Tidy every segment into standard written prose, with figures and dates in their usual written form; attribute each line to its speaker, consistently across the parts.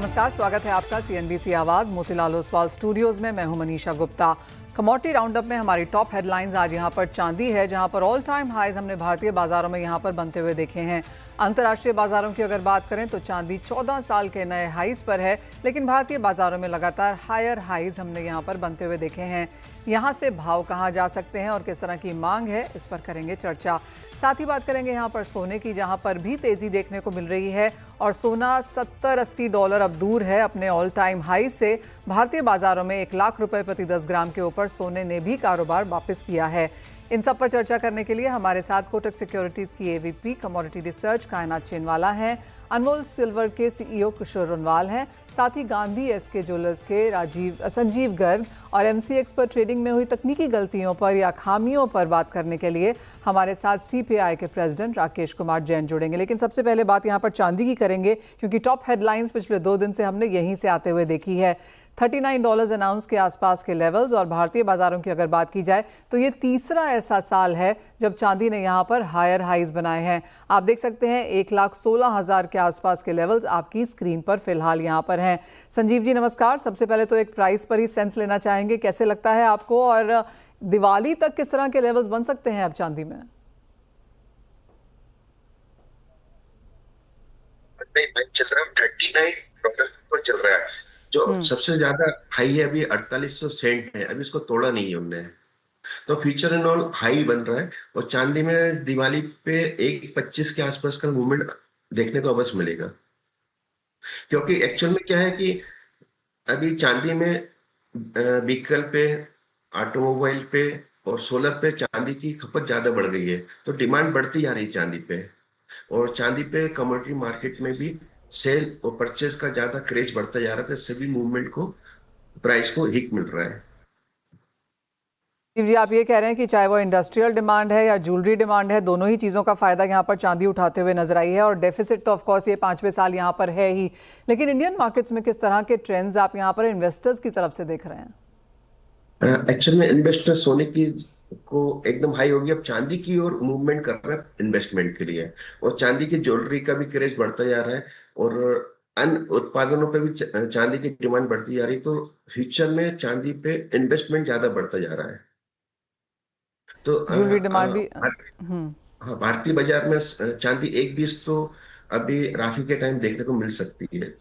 Speaker 1: नमस्कार, स्वागत है आपका सीएनबीसी आवाज मोतीलाल ओसवाल स्टूडियोज में। मैं हूं मनीषा गुप्ता। कमोडिटी राउंडअप में हमारी टॉप हेडलाइंस आज यहां पर चांदी है, जहां पर ऑल टाइम हाईज हमने भारतीय बाजारों में यहां पर बनते हुए देखे हैं। अंतर्राष्ट्रीय बाजारों की अगर बात करें तो चांदी 14 साल के नए हाईज पर है, लेकिन भारतीय बाजारों में लगातार हायर हाईज हमने यहां पर बनते हुए देखे हैं। यहां से भाव कहां जा सकते हैं और किस तरह की मांग है, इस पर करेंगे चर्चा। साथ ही बात करेंगे यहां पर सोने की, जहां पर भी तेजी देखने को मिल रही है और सोना $70-80 अब दूर है अपने ऑल टाइम हाई से। भारतीय बाजारों में 1 लाख रुपए प्रति 10 ग्राम के ऊपर सोने ने भी कारोबार वापस किया है। इन सब पर चर्चा करने के लिए हमारे साथ कोटक सिक्योरिटीज की एवीपी कमोडिटी रिसर्च कायनात चेनवाला हैं, अनमोल सिल्वर के सीईओ किशोर रुनवाल हैं, साथ ही गांधी एसके ज्वेलर्स के संजीव गर्ग और एमसीएक्स पर ट्रेडिंग में हुई तकनीकी गलतियों पर या खामियों पर बात करने के लिए हमारे साथ सीपीआई के प्रेसिडेंट राकेश कुमार जैन जुड़ेंगे। लेकिन सबसे पहले बात यहाँ पर चांदी की करेंगे, क्योंकि टॉप हेडलाइंस पिछले 2 दिन से हमने यहीं से आते हुए देखी है। $39 एन आउंस के आसपास के लेवल्स, और भारतीय बाजारों की अगर बात की जाए तो ये तीसरा ऐसा साल है जब चांदी ने यहाँ पर हायर हाईज बनाए हैं। आप देख सकते हैं 1,16,000 के आसपास के लेवल्स आपकी स्क्रीन पर फिलहाल यहाँ पर हैं। संजीव जी नमस्कार। सबसे पहले तो एक प्राइस पर ही सेंस लेना चाहेंगे, कैसे लगता है आपको, और दिवाली तक किस तरह के लेवल्स बन सकते हैं अब चांदी में?
Speaker 2: चल रहा है $39 पर चल रहा है, जो सबसे ज्यादा हाई है अभी 4800 सेंट है। अभी इसको तोड़ा नहीं है उनने, तो फ्यूचर एंड ऑल हाई बन रहा है। और चांदी में दिवाली पे 1.25 के आसपास का मूवमेंट देखने को अवश्य मिलेगा, क्योंकि एक्चुअल में क्या है कि अभी चांदी में व्हीकल पे, ऑटोमोबाइल पे और सोलर पे चांदी की खपत ज्यादा बढ़ गई है, तो डिमांड बढ़ती जा रही है चांदी पे। और चांदी पे कमोडिटी मार्केट में भी सेल और परचेज का ज्यादा क्रेज बढ़ता जा रहा था, सभी मूवमेंट को, प्राइस को हिट मिल रहा है।
Speaker 1: जी, आप ये कह रहे हैं कि चाहे वो इंडस्ट्रियल डिमांड है या ज्वेलरी डिमांड है, दोनों ही चीज़ों का फायदा यहाँ पर चांदी उठाते हुए नजर आई है। और डेफिसिट तो ऑफकोर्स ये 5वें साल यहाँ पर है ही, लेकिन इंडियन मार्केट्स में किस तरह के ट्रेंड्स आप यहाँ पर इन्वेस्टर्स की तरफ से देख रहे हैं?
Speaker 2: एक्चुअल में इन्वेस्टर सोने की को एकदम हाई हो गया, अब चांदी की ओर मूवमेंट कर रहा है इन्वेस्टमेंट के लिए। और चांदी की ज्वेलरी का भी क्रेज बढ़ता जा रहा है, और अन्य उत्पादनों पे भी चांदी की डिमांड बढ़ती जा रही है। तो फ्यूचर में चांदी पे इन्वेस्टमेंट ज्यादा बढ़ता जा रहा है। तो
Speaker 1: ज्वेलरी डिमांड भी
Speaker 2: हाँ, भारतीय बाजार में चांदी 1.20 तो अभी राखी के टाइम देखने को मिल सकती है।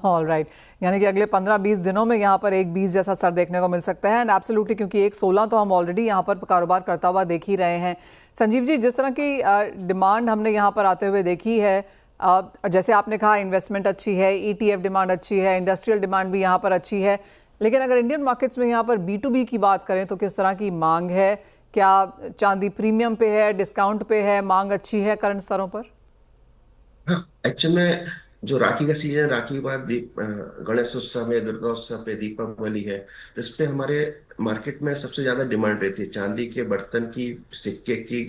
Speaker 1: ऑल राइट, यानी कि अगले 15-20 दिनों में यहाँ पर 1.20 जैसा स्तर देखने को मिल सकता है। एंड एब्सोल्युटली, क्योंकि 1.16 तो हम ऑलरेडी यहाँ पर कारोबार करता हुआ देख ही रहे हैं। संजीव जी, जिस तरह की डिमांड हमने यहाँ पर आते हुए देखी है, जैसे आपने कहा इन्वेस्टमेंट अच्छी है, ईटीएफ डिमांड अच्छी है, इंडस्ट्रियल डिमांड भी यहाँ पर अच्छी है, लेकिन अगर इंडियन मार्केट्स में यहाँ पर B2B की बात करें तो किस तरह की मांग है? क्या चांदी प्रीमियम पे है, डिस्काउंट पे है, मांग अच्छी है करंट स्तरों पर?
Speaker 2: हाँ, एक्चुअल में जो राखी का सीजन है, राखी के बाद गणेश उत्सव है, दुर्गा उत्सव है, दीपावली है, तो इस पे हमारे मार्केट में सबसे ज्यादा डिमांड रहती है चांदी के बर्तन की, सिक्के की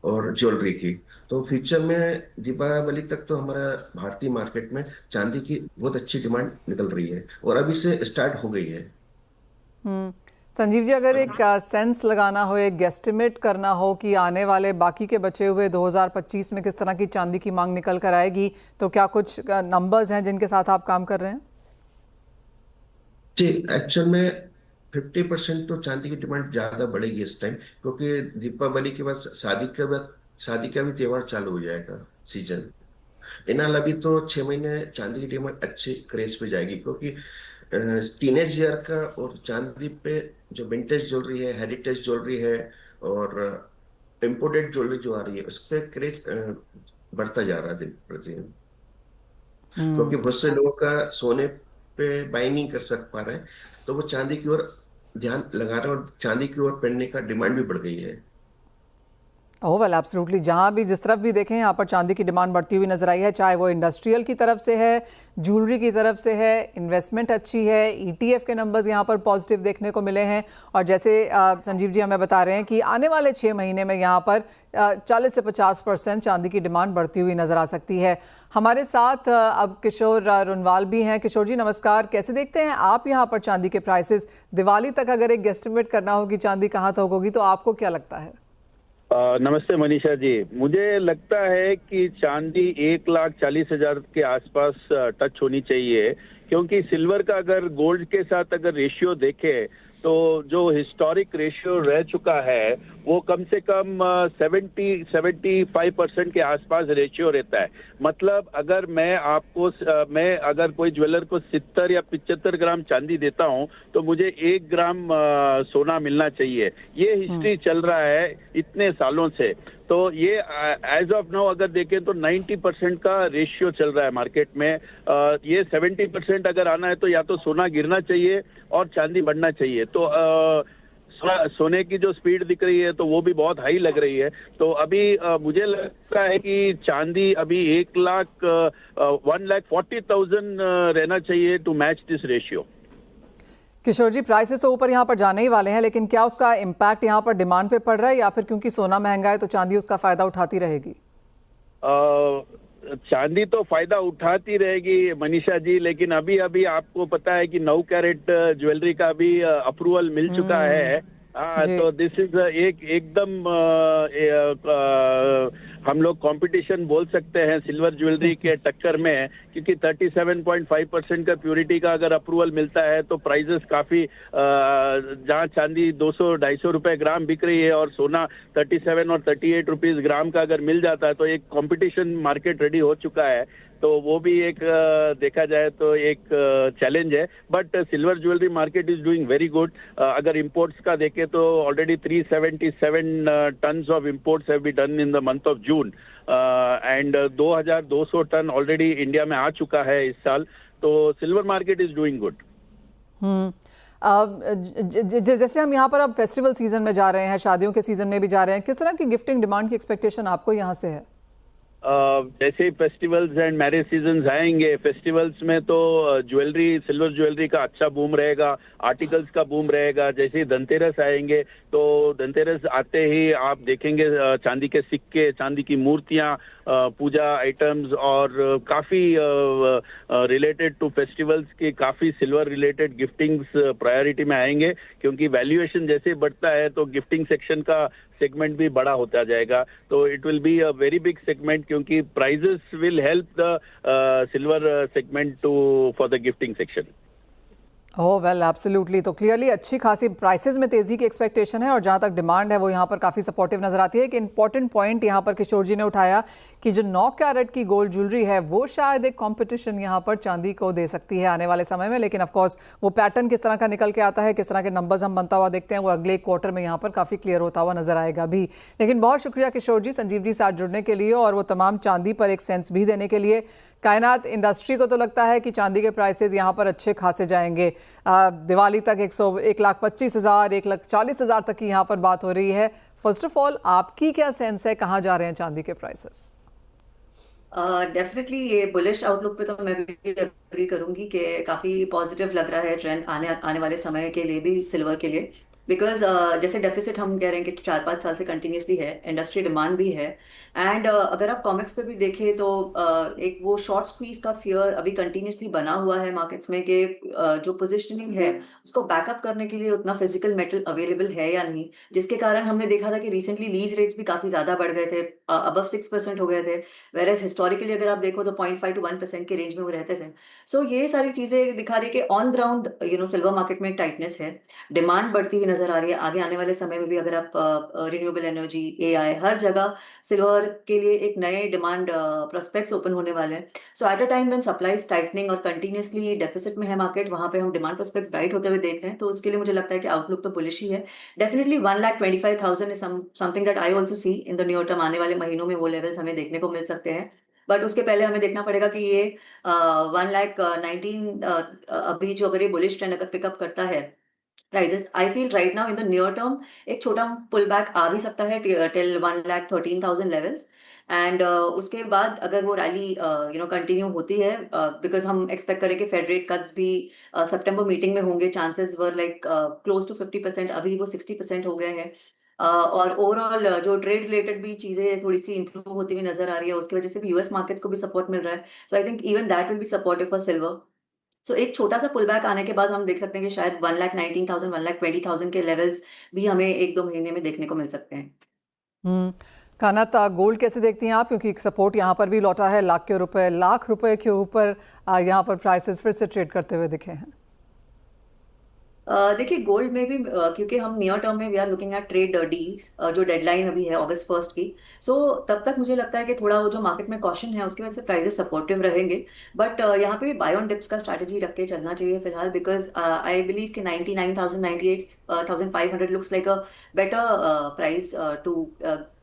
Speaker 2: और ज्वेलरी की। तो फ्यूचर में दीपावली तक तो हमारा भारतीय मार्केट में चांदी की बहुत अच्छी डिमांड निकल रही है, और अभी से स्टार्ट हो गई है।
Speaker 1: संजीव जी, अगर एक सेंस लगाना हो, एक गेस्टिमेट करना हो कि आने वाले बाकी के बचे हुए 2025 में किस तरह की चांदी की मांग निकल कर आएगी, तो क्या कुछ नंबर्स हैं जिनके साथ आप काम कर रहे हैं?
Speaker 2: जी, एक्चुअल में 50% तो चांदी की डिमांड ज्यादा बढ़ेगी इस टाइम, क्योंकि दीपावली के बाद शादी का भी त्योहार चालू हो जाएगा सीजन। इनाल अभी तो 6 महीने चांदी की डिमांड अच्छे क्रेज पे जाएगी, क्योंकि टीनेज ईयर का और चांदी पे जो विंटेज ज्वेलरी है, हेरिटेज ज्वेलरी है और इम्पोर्टेड ज्वेलरी जो आ रही है, उस पे क्रेज बढ़ता जा रहा है दिन प्रतिदिन। क्योंकि बहुत से लोगों का सोने पे बाई नहीं कर सक पा रहे हैं, तो वो चांदी की ओर ध्यान लगा रहे हैं, और चांदी की ओर पहनने का डिमांड भी बढ़ गई है।
Speaker 1: ओह वेल, एब्सोल्युटली, जहां भी जिस तरफ भी देखें यहाँ पर चांदी की डिमांड बढ़ती हुई नजर आई है, चाहे वो इंडस्ट्रियल की तरफ से है, ज्वेलरी की तरफ से है, इन्वेस्टमेंट अच्छी है, ईटीएफ के नंबर्स यहाँ पर पॉजिटिव देखने को मिले हैं। और जैसे संजीव जी हमें बता रहे हैं कि आने वाले 6 महीने में यहाँ पर 40 से 50% चांदी की डिमांड बढ़ती हुई नजर आ सकती है। हमारे साथ अब किशोर रुनवाल भी हैं। किशोर जी नमस्कार, कैसे देखते हैं आप यहाँ पर चांदी के प्राइसेस? दिवाली तक अगर एक गेस्टिमेट करना हो कि चांदी कहाँ तक होगी, तो आपको क्या लगता है?
Speaker 3: नमस्ते मनीषा जी। मुझे लगता है कि चांदी 1,40,000 के आसपास टच होनी चाहिए, क्योंकि सिल्वर का अगर गोल्ड के साथ अगर रेशियो देखें तो जो हिस्टोरिक रेशियो रह चुका है वो कम से कम 70-75% के आसपास रेशियो रहता है। मतलब अगर मैं अगर कोई ज्वेलर को 70 या 75 ग्राम चांदी देता हूं तो मुझे 1 ग्राम सोना मिलना चाहिए। ये हिस्ट्री चल रहा है इतने सालों से। तो ये एज ऑफ नाउ अगर देखें तो 90% का रेशियो चल रहा है मार्केट में। ये 70% अगर आना है तो या तो सोना गिरना चाहिए और चांदी बढ़ना चाहिए। तो सोने की जो स्पीड दिख रही है तो वो भी बहुत हाई लग रही है। तो अभी मुझे लगता है कि चांदी अभी 1,40,000 रहना चाहिए to match this ratio.
Speaker 1: Kishore ji, prices तो ऊपर यहाँ पर जाने ही वाले हैं, लेकिन क्या उसका इम्पैक्ट यहाँ पर डिमांड पे पड़ रहा है या फिर क्योंकि सोना महंगा है तो चांदी उसका फायदा उठाती रहेगी?
Speaker 3: चांदी तो फायदा उठाती रहेगी मनीषा जी, लेकिन अभी अभी आपको पता है कि 9 कैरेट ज्वेलरी का भी अप्रूवल मिल चुका है। तो दिस इज एकदम हम लोग कंपटीशन बोल सकते हैं सिल्वर ज्वेलरी के टक्कर में, क्योंकि 37.5% का प्योरिटी का अगर अप्रूवल मिलता है तो प्राइसेस काफी जहां चांदी 200-250 रुपए ग्राम बिक रही है और सोना 37 और 38 रुपीज ग्राम का अगर मिल जाता है तो एक कंपटीशन मार्केट रेडी हो चुका है। तो वो भी एक देखा जाए तो एक चैलेंज है। But silver jewellery market is doing very good. अगर इंपोर्ट्स का देखें तो already 377 tons of imports have been done in the month of June and 2,200 ton already India में आ चुका है इस साल। तो silver market is doing good.
Speaker 1: जैसे हम यहाँ पर अब फेस्टिवल सीजन में जा रहे हैं, शादियों के सीजन में भी जा रहे हैं, किस तरह की गिफ्टिंग डिमांड की एक्सपेक्टेशन आपको यहाँ से है?
Speaker 3: जैसे ही फेस्टिवल्स एंड मैरिज सीजन आएंगे, फेस्टिवल्स में तो ज्वेलरी, सिल्वर ज्वेलरी का अच्छा बूम रहेगा, आर्टिकल्स का बूम रहेगा। जैसे ही धनतेरस आएंगे तो धनतेरस आते ही आप देखेंगे चांदी के सिक्के, चांदी की मूर्तियां, पूजा आइटम्स और काफी रिलेटेड टू फेस्टिवल्स के काफी सिल्वर रिलेटेड गिफ्टिंग्स प्रायोरिटी में आएंगे, क्योंकि वैल्यूएशन जैसे बढ़ता है तो गिफ्टिंग सेक्शन का सेगमेंट भी बड़ा होता जाएगा। तो it will be a very big segment, क्योंकि prices will help the silver segment to for the gifting section.
Speaker 1: Oh well, absolutely. तो क्लियरली अच्छी खासी प्राइसेस में तेजी की एक्सपेक्टेशन है और जहां तक डिमांड है वो यहाँ पर काफ़ी सपोर्टिव नजर आती है। एक इंपॉर्टेंट पॉइंट यहाँ पर किशोर जी ने उठाया कि जो 9 कैरेट की गोल्ड ज्वेलरी है वो शायद एक कंपटीशन यहाँ पर चांदी को दे सकती है आने वाले समय में, लेकिन ऑफकोर्स वो पैटर्न किस तरह का निकल के आता है, किस तरह के नंबर्स हम बनता हुआ देखते हैं, वो अगले क्वार्टर में यहाँ पर काफ़ी क्लियर होता हुआ नजर आएगा भी। लेकिन बहुत शुक्रिया किशोर जी संजीव जी साथ जुड़ने के लिए और वो तमाम चांदी पर एक सेंस भी देने के लिए। कायनात इंडस्ट्री को तो लगता है कि चांदी के प्राइसेस यहाँ पर अच्छे खासे जाएंगे। दिवाली तक 1,25,000 1,40,000 तक की यहाँ पर बात हो रही है। फर्स्ट ऑफ ऑल आपकी क्या सेंस है, कहाँ जा रहे हैं चांदी के प्राइसेस?
Speaker 4: डेफिनेटली ये बुलिश आउटलुक पे तो मैं भी एग्री करूंगी कि काफी पॉजिटिव लग रहा है ट्रेंड आने आने वाले समय के लिए भी सिल्वर के लिए। बिकॉज जैसे डेफिसिट हम कह रहे हैं कि 4-5 साल से कंटिन्यूसली है, इंडस्ट्री डिमांड भी है। एंड अगर आप कॉमिक्स पे भी देखें तो एक वो शॉर्ट स्क्वीज का फियर अभी कंटिन्यूसली बना हुआ है मार्केट्स में कि जो पोजिशनिंग है उसको बैकअप करने के लिए उतना फिजिकल मेटल अवेलेबल है या नहीं, जिसके कारण हमने देखा था कि रिसेंटली लीज रेट्स भी काफी ज्यादा बढ़ गए थे, अबव 6% हो गए थे। वेरएज हिस्टोरिकली अगर आप देखो तो 0.5 to 1% के रेंज में वो रहते थे। सो ये सारी चीजें दिखा रही है कि ऑन ग्राउंड सिल्वर मार्केट में एक टाइटनेस है, डिमांड बढ़ती हुई नजर आ रही है। आगे आने वाले समय में भी अगर आप रिन्यूएबल एनर्जी, एआई, हर जगह सिल्वर के लिए एक नए डिमांड प्रोस्पेक्ट्स ओपन होने वाले हैं। So at a time when supply is tightening और कंटिन्यूसली डेफिसिट में है मार्केट, वहां पे हम डिमांड प्रोस्पेक्ट्स ब्राइट होते हुए देख रहे हैं। तो उसके लिए मुझे लगता है कि आउटलुक तो बुलिश ही है। Definitely 1,25,000 is something that I also see in the near term. आने वाले महीनों में वो लेवल्स हमें देखने को मिल सकते हैं। बट उसके पहले हमें देखना पड़ेगा कि ये 1,19,000 अभी जो अगर ये बुलिश ट्रेंड अगर पिकअप करता है prices, I feel right now in the near term एक छोटा पुल बैक आ भी सकता है टिल 1,13,000 लेवल्स। एंड उसके बाद अगर वो रैली कंटिन्यू होती है, बिकॉज हम एक्सपेक्ट करें कि फेड रेट कट्स भी सितंबर मीटिंग में होंगे, chances were like close to 50%, अभी वो 60% हो गए हैं। और ओवरऑल जो ट्रेड रिलेटेड भी चीजें थोड़ी सी इंप्रूव होती हुई नजर आ रही है, उसकी वजह से भी यूएस मार्केट्स को भी सपोर्ट मिल रहा है। So I think even that will be supportive for silver. So एक छोटा सा पुल बैक आने के बाद हम देख सकते हैं कि शायद 1,19,000 1,20,000 के लेवल्स भी हमें 1-2 महीने में देखने को मिल सकते हैं।
Speaker 1: कानात, गोल्ड कैसे देखती हैं आप, क्योंकि एक सपोर्ट यहाँ पर भी लौटा है, लाख रुपए के ऊपर यहाँ पर प्राइसेस फिर से ट्रेड करते हुए दिखे हैं।
Speaker 4: देखिए गोल्ड में भी क्योंकि हम नियर टर्म में we are looking at trade deals, जो डेडलाइन अभी है अगस्त 1 की। सो तब तक मुझे लगता है कि थोड़ा वो जो मार्केट में कॉशन है उसकी वजह से प्राइसेस सपोर्टिव रहेंगे। बट यहाँ पे बाय ऑन डिप्स का स्ट्रैटेजी रख के चलना चाहिए फिलहाल, बिकॉज आई बिलीव कि 99,000 98,500 looks like a better price to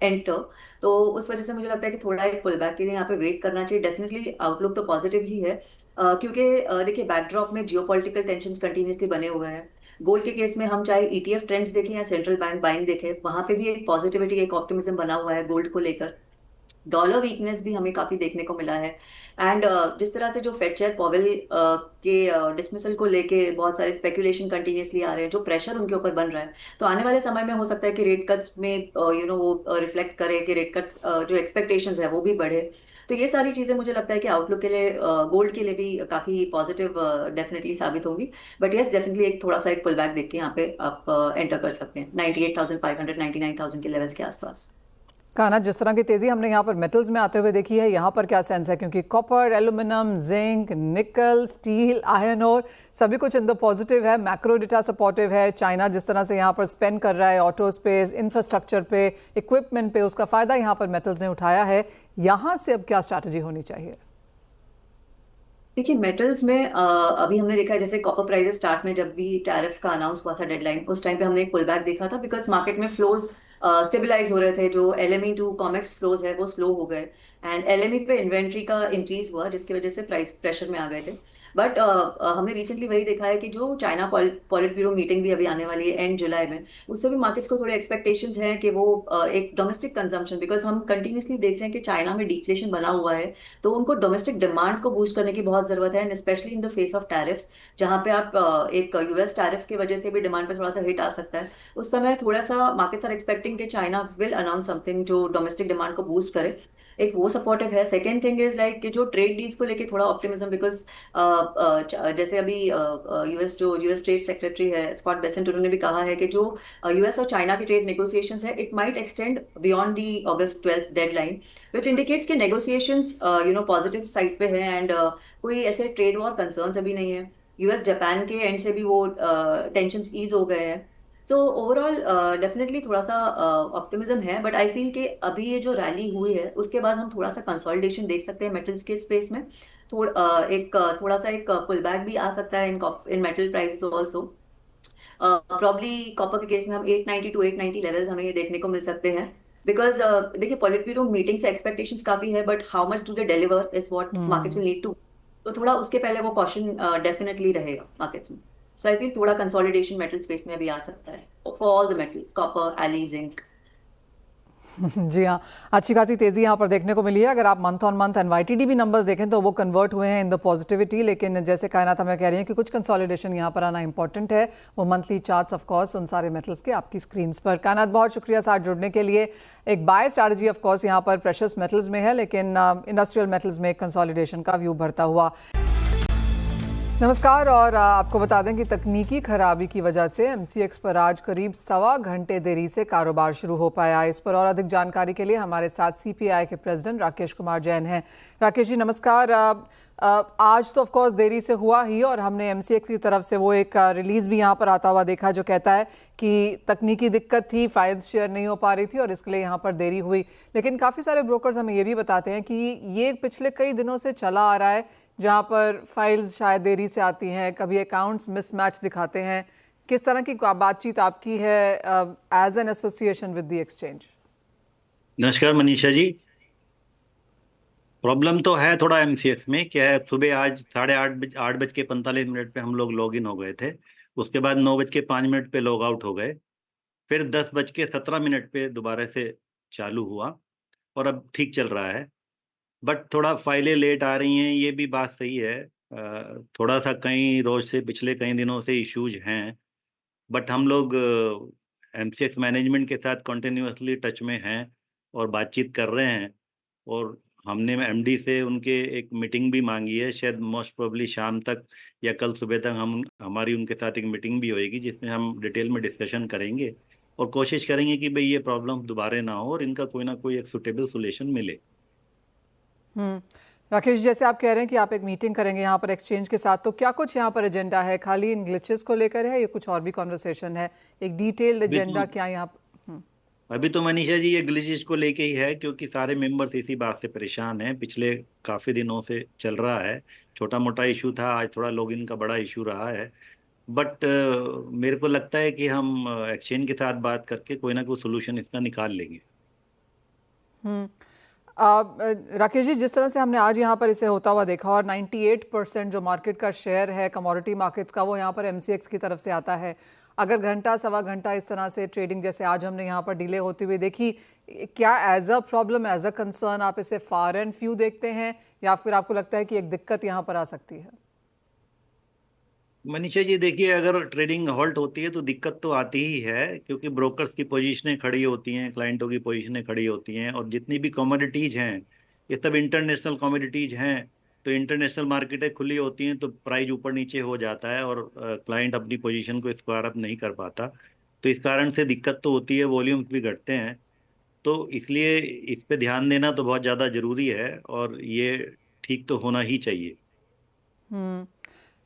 Speaker 4: enter. तो उस वजह से मुझे लगता है कि थोड़ा एक पुल बैक के लिए यहाँ पे वेट करना चाहिए। डेफिनेटली आउटलुक तो पॉजिटिव ही है, क्योंकि देखिए बैकड्रॉप में जियोपॉलिटिकल टेंशंस कंटिन्यूसली बने हुए हैं। गोल्ड के केस में हम चाहे ईटीएफ ट्रेंड्स देखें या सेंट्रल बैंक बाइंग देखें, वहां पे भी एक पॉजिटिविटी, एक ऑप्टिमिज्म बना हुआ है गोल्ड को लेकर। डॉलर वीकनेस भी हमें काफी देखने को मिला है। एंड जिस तरह से जो फेड चेयर पॉवेल के डिसमिसल को लेके बहुत सारे स्पेकुलेशन कंटिन्यूसली आ रहे हैं, जो प्रेशर उनके ऊपर बन रहा है, तो आने वाले समय में हो सकता है कि रेट कट्स में वो रिफ्लेक्ट करे कि रेट कट जो एक्सपेक्टेशंस है वो भी बढ़े। तो ये सारी चीजें मुझे लगता है कि आउटलुक के लिए गोल्ड के लिए भी काफी पॉजिटिव डेफिनेटली साबित होंगी। बट यस डेफिनेटली एक थोड़ा सा एक पुल बैक देख के यहाँ पे आप एंटर कर सकते हैं 98,500 99,000 के लेवल्स के आसपास।
Speaker 1: काना, जिस तरह की तेजी हमने यहाँ पर मेटल्स में आते हुए देखी है, यहाँ पर क्या सेंस है, क्योंकि कॉपर, एल्यूमिनियम, जिंक, निकल, स्टील, आयरन और सभी कुछ इन द पॉजिटिव है, मैक्रो डेटा सपोर्टिव है। चाइना जिस तरह से यहाँ पर स्पेंड कर रहा है ऑटो स्पेस, इंफ्रास्ट्रक्चर पे, इक्विपमेंट पे, उसका फायदा यहाँ पर मेटल्स ने उठाया है। यहाँ से अब क्या स्ट्रैटेजी होनी चाहिए?
Speaker 4: देखिए मेटल्स में अभी हमने देखा है, जैसे कॉपर प्राइसेस स्टार्ट में जब भी टैरिफ का अनाउंस हुआ था डेडलाइन, उस टाइम पे हमने एक पुल बैक देखा था, बिकॉज मार्केट में फ्लोज स्टेबलाइज हो रहे थे। जो एलएमई टू कॉमेक्स फ्लोज है वो स्लो हो गए, एंड एलएमई पे इन्वेंट्री का इंक्रीज हुआ, जिसकी वजह से प्राइस प्रेशर में आ गए थे। बट हमने रिसेंटली वही देखा है कि जो चाइना पॉलिट ब्यूरो मीटिंग भी अभी आने वाली है एंड जुलाई में, उससे भी मार्केट्स को थोड़े एक्सपेक्टेशंस हैं कि वो एक डोमेस्टिक कंजम्पशन, बिकॉज हम कंटिन्यूसली देख रहे हैं कि चाइना में डिफ्लेशन बना हुआ है, तो उनको डोमेस्टिक डिमांड को बूस्ट करने की बहुत जरूरत है, and specially in the face of tariffs, जहां पे आप एक यूएस टैरिफ की वजह से भी डिमांड पे थोड़ा सा हिट आ सकता है। उस समय थोड़ा सा मार्केट्स आर एक्सपेक्टिंग कि चाइना विल अनाउंस समथिंग जो डोमेस्टिक डिमांड को बूस्ट करे। एक वो सपोर्टिव है। सेकेंड थिंग इज लाइक कि जो ट्रेड डील्स को लेके थोड़ा ऑप्टिमिज्म, बिकॉज जैसे अभी यूएस ट्रेड सेक्रेटरी है स्कॉट बेसेंट, उन्होंने भी कहा है कि जो यूएस और चाइना की ट्रेड नेगोशिएशंस है, it might extend beyond the August 12 deadline, which indicates कि नेगोशिएशंस पॉजिटिव साइड पे है, एंड कोई ऐसे ट्रेड वॉर कंसर्न्स अभी नहीं है। यूएस जापान के एंड से भी वो टेंशंस ईज हो गए हैं। सो ओवरऑल डेफिनेटली थोड़ा सा ऑप्टिमिज्म है, बट आई फील कि अभी ये जो रैली हुई है उसके बाद हम थोड़ा सा कंसोलिडेशन देख सकते हैं मेटल्स के स्पेस में। थोड़ा सा एक पुल बैक भी आ सकता है इन metal prices also. Probably copper के केस में हम 890 टू 890 लेवल्स हमें ये देखने को मिल सकते हैं, बिकॉज देखिए पॉलिट ब्यूरो मीटिंग से एक्सपेक्टेशंस काफी है, but how much do they deliver is what markets will need to. तो थोड़ा उसके पहले वो कॉशन डेफिनेटली रहेगा मार्केट्स में। सो आई फील थोड़ा कंसोलिडेशन मेटल स्पेस में भी आ सकता है for all the metals, copper, एली, जिंक।
Speaker 1: जी हाँ, अच्छी खासी तेजी यहाँ पर देखने को मिली है। अगर आप मंथ ऑन मंथ एनवाईटीडी भी नंबर्स देखें तो वो कन्वर्ट हुए हैं इन द पॉजिटिविटी, लेकिन जैसे कायनात हमें कह रही हैं कि कुछ कंसोलिडेशन यहाँ पर आना इंपॉर्टेंट है। वो मंथली चार्ट्स ऑफ कोर्स उन सारे मेटल्स के आपकी स्क्रीन्स पर। कायनात, बहुत शुक्रिया साथ जुड़ने के लिए। एक बाय स्ट्रैटेजी ऑफ कोर्स यहाँ पर प्रेशियस मेटल्स में है, लेकिन इंडस्ट्रियल मेटल्स में कंसोलिडेशन का व्यू भरता हुआ। नमस्कार, और आपको बता दें कि तकनीकी खराबी की वजह से एमसीएक्स पर आज करीब 1.25 घंटे देरी से कारोबार शुरू हो पाया। इस पर और अधिक जानकारी के लिए हमारे साथ सीपीआई के प्रेसिडेंट राकेश कुमार जैन हैं। राकेश जी नमस्कार। आज तो ऑफ कोर्स देरी से हुआ ही, और हमने एमसीएक्स की तरफ से वो एक रिलीज भी यहाँ पर आता हुआ देखा जो कहता है कि तकनीकी दिक्कत थी, फाइल्स शेयर नहीं हो पा रही थी और इसके लिए यहाँ पर देरी हुई। लेकिन काफ़ी सारे ब्रोकर्स हमें ये भी बताते हैं कि ये पिछले कई दिनों से चला आ रहा है, जहाँ पर फाइल्स शायद देरी से आती हैं, कभी अकाउंट्स मिसमैच दिखाते हैं। किस तरह की बातचीत आपकी है as an association with the exchange?
Speaker 5: नमस्कार मनीषा जी। प्रॉब्लम तो है थोड़ा एमसीएक्स में। क्या है, सुबह आज 8:45 पे हम लोग लॉग इन हो गए थे, उसके बाद 9:05 पे लॉग आउट हो गए, फिर 10:17 पे दोबारा से चालू हुआ और अब ठीक चल रहा है। बट थोड़ा फाइलें लेट आ रही हैं, ये भी बात सही है। थोड़ा सा कई रोज से पिछले कई दिनों से इश्यूज हैं, बट हम लोग एमसीएक्स मैनेजमेंट के साथ कंटिन्यूअसली टच में हैं और बातचीत कर रहे हैं। और हमने एमडी से उनके एक मीटिंग भी मांगी है, शायद मोस्ट प्रोबेबली शाम तक या कल सुबह तक हमारी उनके साथ एक मीटिंग भी होएगी, जिसमें हम डिटेल में डिस्कशन करेंगे और कोशिश करेंगे कि भाई ये प्रॉब्लम दोबारा ना हो और इनका कोई ना कोई एक सुटेबल सोल्यूशन मिले।
Speaker 1: राकेश, जैसे आप कह रहे हैं कि आप एक मीटिंग करेंगे यहाँ पर एक्सचेंज के साथ, तो क्या कुछ यहाँ पर एजेंडा है? खाली इन ग्लिचेस को लेकर है या कुछ और भी कॉन्वर्सेशन है? एक डिटेल्ड एजेंडा क्या यहाँ
Speaker 5: अभी तो मनीषा जी ये ग्लिचेस को लेके ही है, क्योंकि सारे मेंबर्स इसी बात से परेशान हैं, पिछले काफी दिनों से चल रहा है। छोटा मोटा इशू था, आज थोड़ा लॉगिन का बड़ा इशू रहा है। बट मेरे को लगता है कि हम एक्सचेंज के साथ बात करके कोई ना कोई सोल्यूशन इसका निकाल लेंगे।
Speaker 1: राकेश जी, जिस तरह से हमने आज यहाँ पर इसे होता हुआ देखा और 98% जो मार्केट का शेयर है कमोडिटी मार्केट्स का वो यहाँ पर एमसीएक्स की तरफ से आता है। अगर घंटा सवा घंटा इस तरह से ट्रेडिंग जैसे आज हमने यहाँ पर डिले होती हुई देखी, क्या as a problem, as a concern आप इसे फार एंड फ्यू देखते हैं या फिर आपको लगता है कि एक दिक्कत यहाँ पर आ सकती है?
Speaker 5: मनीषा जी देखिए, अगर ट्रेडिंग हॉल्ट होती है तो दिक्कत तो आती ही है, क्योंकि ब्रोकर्स की पोजीशनें खड़ी होती हैं, क्लाइंटों की पोजीशनें खड़ी होती हैं, और जितनी भी कमोडिटीज हैं ये सब इंटरनेशनल कमोडिटीज हैं। तो इंटरनेशनल मार्केटें खुली होती हैं तो प्राइस ऊपर नीचे हो जाता है और क्लाइंट अपनी पोजीशन को स्क्वायर अप नहीं कर पाता। तो इस कारण से दिक्कत तो होती है, वॉल्यूम्स भी घटते हैं। तो इसलिए इस पे ध्यान देना तो बहुत ज़्यादा जरूरी है और ये ठीक तो होना ही चाहिए।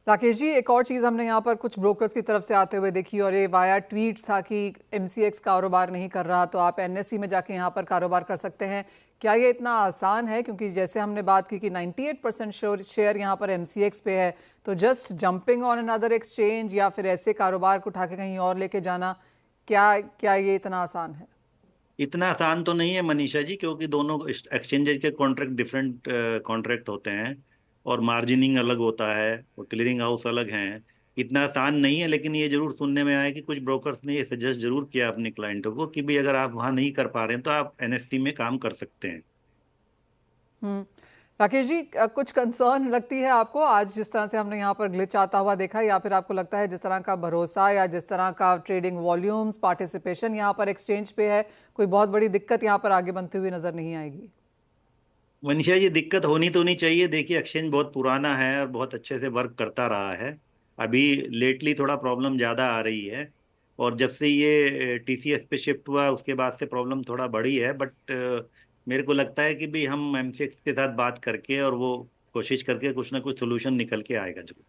Speaker 1: राकेश जी, एक और चीज़ हमने यहाँ पर कुछ ब्रोकर्स की तरफ से आते हुए देखी और ये वाया ट्वीट्स था कि एमसीएक्स कारोबार नहीं कर रहा तो आप एनएससी में जाके यहाँ पर कारोबार कर सकते हैं। क्या ये इतना आसान है? क्योंकि जैसे हमने बात की कि 98% शेयर यहाँ पर एमसीएक्स पे है, तो just jumping on another exchange या फिर ऐसे कारोबार को उठा के कहीं और लेके जाना, क्या ये इतना आसान है?
Speaker 5: इतना आसान तो नहीं है मनीषा जी, क्योंकि दोनों एक्सचेंजेस के कॉन्ट्रैक्ट डिफरेंट कॉन्ट्रैक्ट होते हैं और मार्जिनिंग अलग होता है और क्लियरिंग हाउस अलग हैं। इतना आसान नहीं है, लेकिन ये जरूर सुनने में आया कि कुछ ब्रोकर्स ने ये सजेस्ट जरूर किया अपने क्लाइंटों को कि भाई अगर आप वहाँ नहीं कर पा रहे हैं तो आप एनएससी में काम कर सकते हैं।
Speaker 1: राकेश जी, कुछ कंसर्न लगती है आपको आज जिस तरह से हमने यहाँ पर ग्लिच आता हुआ देखा, या फिर आपको लगता है जिस तरह का भरोसा या जिस तरह का ट्रेडिंग वॉल्यूम्स, पार्टिसिपेशन यहाँ पर एक्सचेंज पे है, कोई बहुत बड़ी दिक्कत यहाँ पर आगे बनती हुई नजर नहीं आएगी?
Speaker 5: मनीषा जी दिक्कत होनी तो नहीं चाहिए। देखिए एक्सचेंज बहुत पुराना है और बहुत अच्छे से वर्क करता रहा है। अभी लेटली थोड़ा प्रॉब्लम ज़्यादा आ रही है, और जब से ये टीसीएस पे शिफ्ट हुआ उसके बाद से प्रॉब्लम थोड़ा बढ़ी है। बट मेरे को लगता है कि भी हम एमसीएक्स के साथ बात करके और वो कोशिश करके कुछ ना कुछ सोल्यूशन निकल के आएगा जरूर।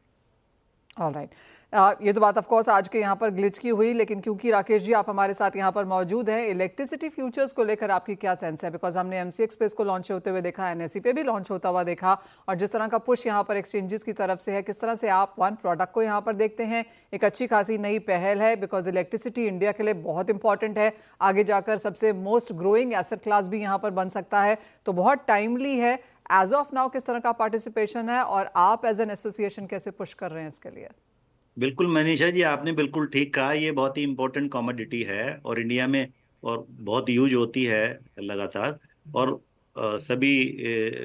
Speaker 1: ऑलराइट, ये तो बात ऑफ कोर्स आज के यहाँ पर ग्लिच की हुई, लेकिन क्योंकि राकेश जी आप हमारे साथ यहाँ पर मौजूद हैं, इलेक्ट्रिसिटी फ्यूचर्स को लेकर आपकी क्या सेंस है? बिकॉज हमने एमसीएक्स पे इसको लॉन्च होते हुए देखा, एनएससी पे भी लॉन्च होता हुआ देखा, और जिस तरह का पुश यहाँ पर एक्सचेंजेस की तरफ से है, किस तरह से आप वन प्रोडक्ट को यहाँ पर देखते हैं? एक अच्छी खासी नई पहल है, बिकॉज इलेक्ट्रिसिटी इंडिया के लिए बहुत इंपॉर्टेंट है, आगे जाकर सबसे मोस्ट ग्रोइंग एसेट क्लास भी यहाँ पर बन सकता है, तो बहुत टाइमली है। एज ऑफ नाउ किस तरह का पार्टिसिपेशन है और आप एज एन एसोसिएशन कैसे पुश कर रहे हैं इसके लिए?
Speaker 5: बिल्कुल मनीषा जी, आपने बिल्कुल ठीक कहा। ये बहुत ही इम्पोर्टेंट कमोडिटी है और इंडिया में और बहुत यूज होती है लगातार। और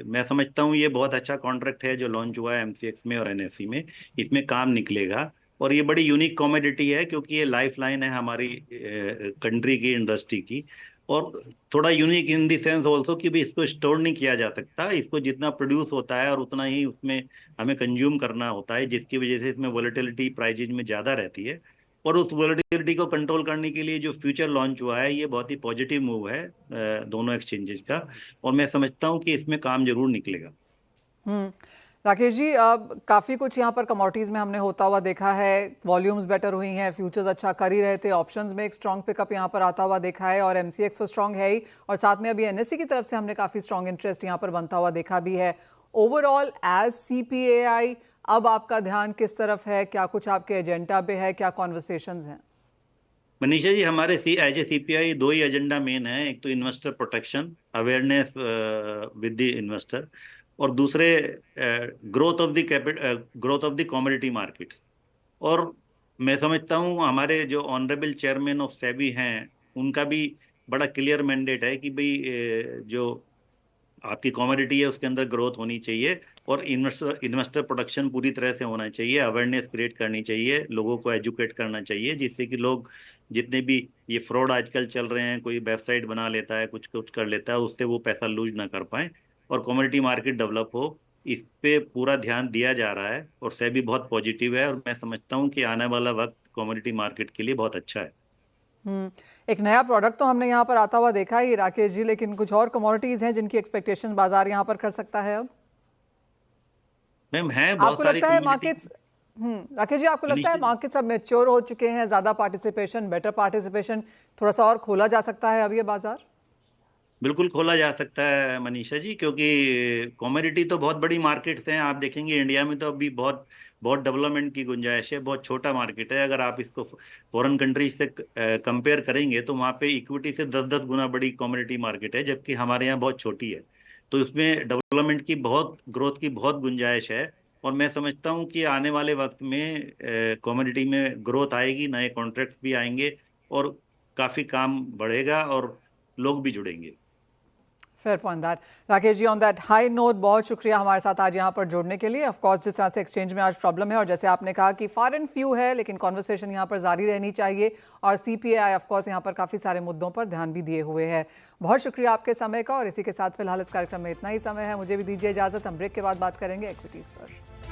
Speaker 5: मैं समझता हूँ ये बहुत अच्छा कॉन्ट्रैक्ट है जो लॉन्च हुआ है एमसीएक्स में और एनएससी में। इसमें काम निकलेगा और ये बड़ी यूनिक कमोडिटी है, क्योंकि ये लाइफ लाइन है हमारी कंट्री की इंडस्ट्री की। और थोड़ा unique in the sense also कि भी इसको स्टोर नहीं किया जा सकता। इसको जितना प्रोड्यूस होता है और उतना ही उसमें हमें कंज्यूम करना होता है, जिसकी वजह से इसमें वोलेटिलिटी प्राइसेज में ज़्यादा रहती है। और उस वोलेटिलिटी को कंट्रोल करने के लिए जो फ्यूचर लॉन्च हुआ है ये बहुत ही पॉजिटिव मूव है दोनों एक्सचेंजेस का, और मैं समझता हूँ कि इसमें काम जरूर निकलेगा।
Speaker 1: राकेश जी, काफ़ी कुछ यहाँ पर कमोडिटीज़ में हमने होता हुआ देखा है, वॉल्यूम्स बेटर हुई हैं, फ्यूचर्स अच्छा कर ही रहे थे, ऑप्शंस में एक स्ट्रॉन्ग पिकअप यहाँ पर आता हुआ देखा है, और एमसीएक्स तो स्ट्रॉन्ग है ही, और साथ में अभी एनएससी की तरफ से हमने काफ़ी स्ट्रॉन्ग इंटरेस्ट यहाँ पर बनता हुआ देखा भी है। ओवरऑल एज सीपीएआई अब आपका ध्यान किस तरफ है? क्या कुछ आपके एजेंडा पे है? क्या कॉन्वर्सेशंस हैं?
Speaker 5: मनीषा जी, हमारे एज ए सीपीआई दो ही एजेंडा मेन है। एक तो investor protection, awareness with the investor, और दूसरे growth of the commodity markets. और मैं समझता हूँ हमारे जो ऑनरेबल चेयरमैन ऑफ सेबी हैं उनका भी बड़ा क्लियर मैंडेट है कि भाई जो आपकी कमोडिटी है उसके अंदर ग्रोथ होनी चाहिए और इन्वेस्टर प्रोटेक्शन पूरी तरह से होना चाहिए। अवेयरनेस क्रिएट करनी चाहिए, लोगों को एजुकेट करना चाहिए, जिससे कि लोग जितने भी ये फ्रॉड आजकल चल रहे हैं, कोई वेबसाइट बना लेता है, कुछ कुछ कर लेता है, उससे वो पैसा लूज ना कर पाए और कमोडिटी मार्केट डेवलप हो। इस पे पूरा ध्यान दिया जा रहा है और सेबी बहुत पॉजिटिव है, और मैं समझता हूँ कि आने वाला वक्त कमोडिटी मार्केट के लिए बहुत अच्छा है।
Speaker 1: एक नया प्रोडक्ट तो हमने यहाँ पर आता हुआ देखा ही राकेश जी, लेकिन कुछ और कमोडिटीज हैं जिनकी एक्सपेक्टेशन बाजार यहाँ पर कर सकता है अब।
Speaker 5: मैम है बहुत
Speaker 1: आपको
Speaker 5: सारी
Speaker 1: लगता है
Speaker 5: commodity-
Speaker 1: मार्केट्स राकेश जी, आपको लगता है मार्केट्स अब मैच्योर हो चुके हैं, ज्यादा पार्टिसिपेशन, बेटर पार्टिसिपेशन, थोड़ा सा और खोला जा सकता है अब ये बाजार?
Speaker 5: बिल्कुल खोला जा सकता है मनीषा जी, क्योंकि कमोडिटी तो बहुत बड़ी मार्केट्स हैं। आप देखेंगे इंडिया में तो अभी बहुत बहुत डेवलपमेंट की गुंजाइश है, बहुत छोटा मार्केट है। अगर आप इसको फॉरेन कंट्रीज से कंपेयर करेंगे तो वहाँ पे इक्विटी से 10-10 गुना बड़ी कमोडिटी मार्केट है, जबकि हमारे यहाँ बहुत छोटी है। तो इसमें डेवलपमेंट की बहुत, ग्रोथ की बहुत गुंजाइश है। और मैं समझता हूँ कि आने वाले वक्त में कमोडिटी में ग्रोथ आएगी, नए कॉन्ट्रैक्ट्स भी आएंगे और काफी काम बढ़ेगा और लोग भी जुड़ेंगे।
Speaker 1: Fair point that. Rakesh ji, on that high note बहुत शुक्रिया हमारे साथ आज यहाँ पर जुड़ने के लिए। ऑफ कोर्स जिस तरह से एक्सचेंज में आज प्रॉब्लम है और जैसे आपने कहा कि फार एंड फ्यू है, लेकिन कॉन्वर्सेशन यहाँ पर जारी रहनी चाहिए और सीपीआई ऑफ कोर्स यहाँ पर काफ़ी सारे मुद्दों पर ध्यान भी दिए हुए है। बहुत शुक्रिया आपके समय का और इसी के साथ फिलहाल इस कार्यक्रम में इतना ही समय है। मुझे भी दीजिए इजाज़त, हम ब्रेक के बाद बात करेंगे इक्विटीज़ पर।